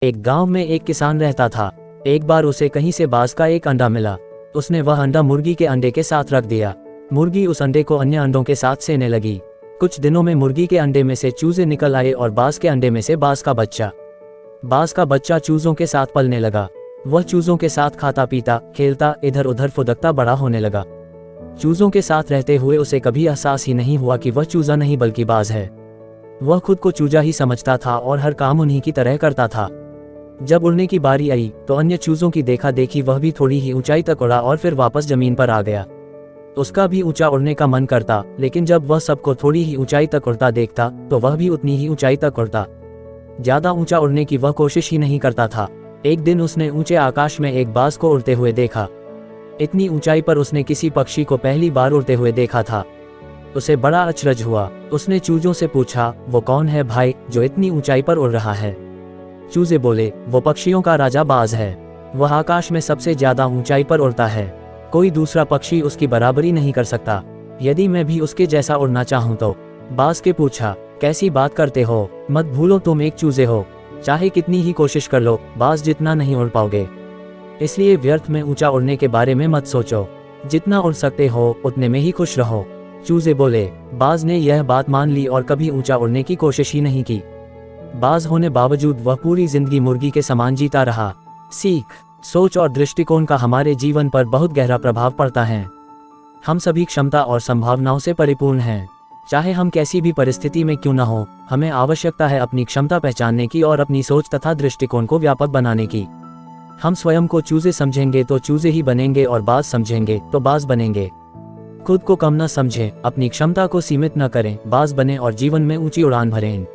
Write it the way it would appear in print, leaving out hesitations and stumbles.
एक गांव में एक किसान रहता था। एक बार उसे कहीं से बाज का एक अंडा मिला। उसने वह अंडा मुर्गी के अंडे के साथ रख दिया। मुर्गी उस अंडे को अन्य अंडों के साथ सेने लगी। कुछ दिनों में मुर्गी के अंडे में से चूजे निकल आए और बाज के अंडे में से बाज का बच्चा। बाज का बच्चा चूजों के साथ पलने लगा। वह चूजों के साथ खाता पीता खेलता इधर उधर फुदकता बड़ा होने लगा। चूजों के साथ रहते हुए उसे कभी एहसास ही नहीं हुआ कि वह चूजा नहीं बल्कि बाज है। वह खुद को चूजा ही समझता था और हर काम उन्हीं की तरह करता था। जब उड़ने की बारी आई तो अन्य चूजों की देखा देखी वह भी थोड़ी ही ऊंचाई तक उड़ा और फिर वापस जमीन पर आ गया। उसका भी ऊंचा उड़ने का मन करता, लेकिन जब वह सबको थोड़ी ही ऊंचाई तक उड़ता देखता तो वह भी उतनी ही ऊंचाई तक उड़ता। ज्यादा ऊंचा उड़ने की वह कोशिश ही नहीं करता था। एक दिन उसने ऊंचे आकाश में एक बाज को उड़ते हुए देखा। इतनी ऊंचाई पर उसने किसी पक्षी को पहली बार उड़ते हुए देखा था। उसे बड़ा अचरज हुआ। उसने चूजों से पूछा, वो कौन है भाई जो इतनी ऊंचाई पर उड़ रहा है? चूजे बोले, वो पक्षियों का राजा बाज है। वह आकाश में सबसे ज्यादा ऊंचाई पर उड़ता है। कोई दूसरा पक्षी उसकी बराबरी नहीं कर सकता। यदि मैं भी उसके जैसा उड़ना चाहूं तो। बाज के पूछा, कैसी बात करते हो? मत भूलो तुम एक चूजे हो। चाहे कितनी ही कोशिश कर लो, बाज जितना नहीं उड़ पाओगे। इसलिए व्यर्थ में ऊंचा उड़ने के बारे में मत सोचो। जितना उड़ सकते हो उतने में ही खुश रहो। चूजे बोले। बाज ने यह बात मान ली और कभी ऊंचा उड़ने की कोशिश ही नहीं की। बाज होने बावजूद वह पूरी जिंदगी मुर्गी के समान जीता रहा। सीख, सोच और दृष्टिकोण का हमारे जीवन पर बहुत गहरा प्रभाव पड़ता है। हम सभी क्षमता और संभावनाओं से परिपूर्ण हैं। चाहे हम कैसी भी परिस्थिति में क्यों न हो, हमें आवश्यकता है अपनी क्षमता पहचानने की और अपनी सोच तथा दृष्टिकोण को व्यापक बनाने की। हम स्वयं को चूजे समझेंगे तो चूजे ही बनेंगे और बाज समझेंगे तो बाज बनेंगे। खुद को कम न समझें, अपनी क्षमता को सीमित न करें, बाज बने और जीवन में ऊंची उड़ान भरें।